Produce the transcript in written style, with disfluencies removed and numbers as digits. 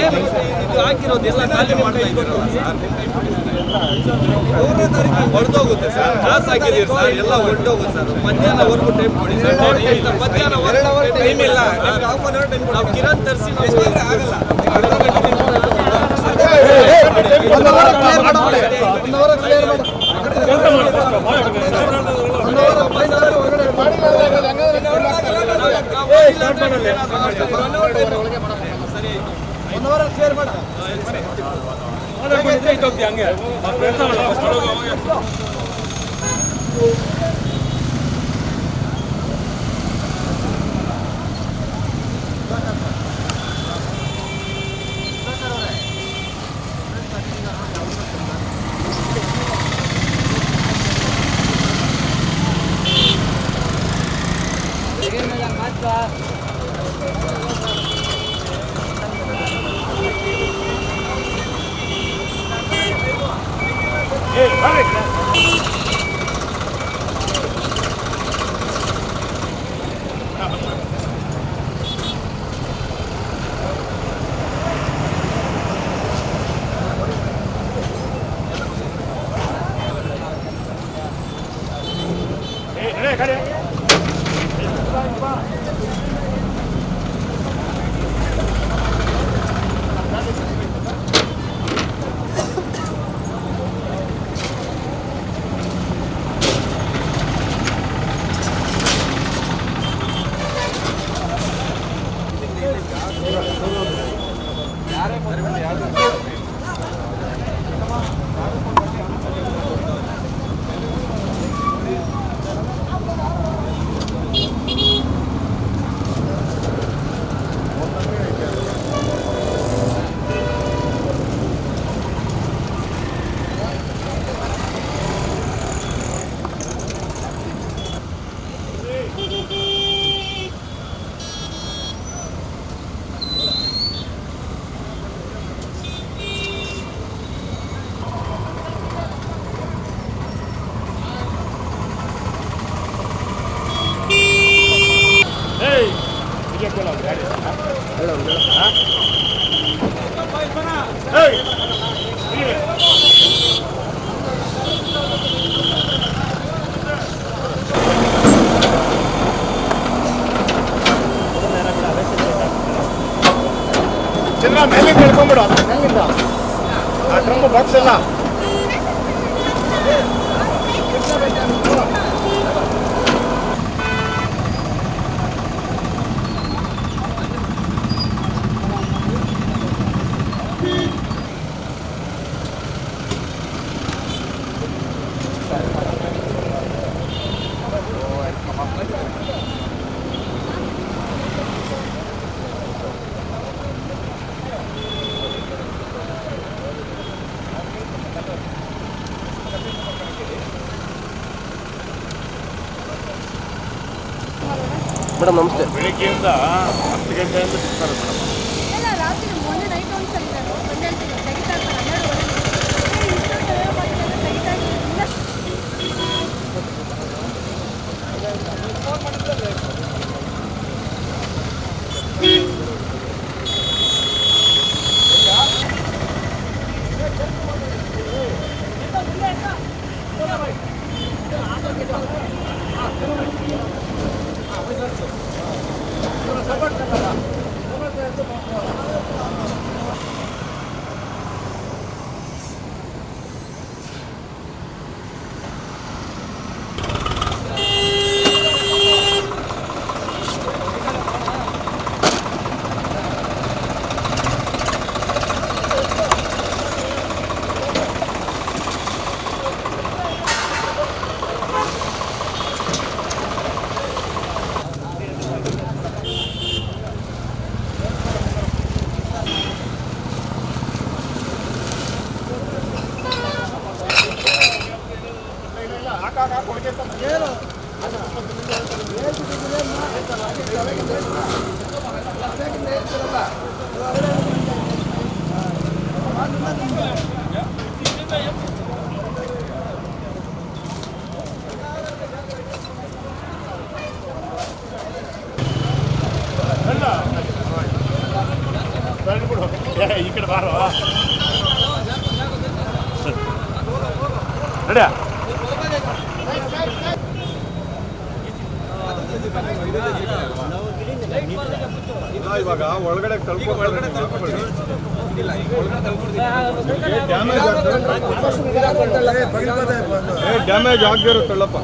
ಇದು ಹಾಕಿರೋದೆಲ್ಲ ಖಾಲಿ ಮಾಡ್ತಾ ಇದ್ದೀರಲ್ಲ ಸರ್, ಹೊರಟೋಗುತ್ತೆ ಸರ್. ಕಾಸು ಹಾಕಿದ್ದೀರಿ ಸರ್, ಎಲ್ಲ ಹೊರಟೋಗುತ್ತೆ ಸರ್. ಮಧ್ಯಾಹ್ನವರೆಗೂ ಟೈಮ್ ಕೊಡಿ ಸರ್. ಮಧ್ಯಾಹ್ನವರೆಗೂ ಟೈಮ್ ಇಲ್ಲ, ನಾವು ಕಿರಣ್ ತರಿಸಿ ಆಗಲ್ಲ. ಚಂದ್ರ ಮೇಲಿಂದ ಹೇಳ್ಕೊಂಬಿಡು, ಮೇಲಿಂದ ಆ ಡ್ರಮ್ ಬಾಕ್ಸ್ ಎಲ್ಲ ಮೇಡಮ್ ನಮಸ್ತೆ. ಬೆಳಿಗ್ಗೆಯಿಂದ 10 ಗಂಟೆಯಿಂದ ಸಿಗ್ತಾರೆ ಮೇಡಮ್. ಇಲ್ಲ, ರಾತ್ರಿ ಮೊನ್ನೆ ನೈಟ್ ಒಂದ್ಸರಿ ನಾನು ಬಂದು ಹೇಳ್ತೀನಿ, ತೆಗಿತಾ ಇರ್ತಾರೆ 12 ತೆಗಿತಾ ಇರಲಿಲ್ಲ. ಈ ಕಡೆ ಬಾರೋ ನಡ್ಯಾ ಇವಾಗ ಒಳಗಡೆ ಡ್ಯಾಮೇಜ್ ಆಗಿರುತ್ತಲ್ಲಪ್ಪ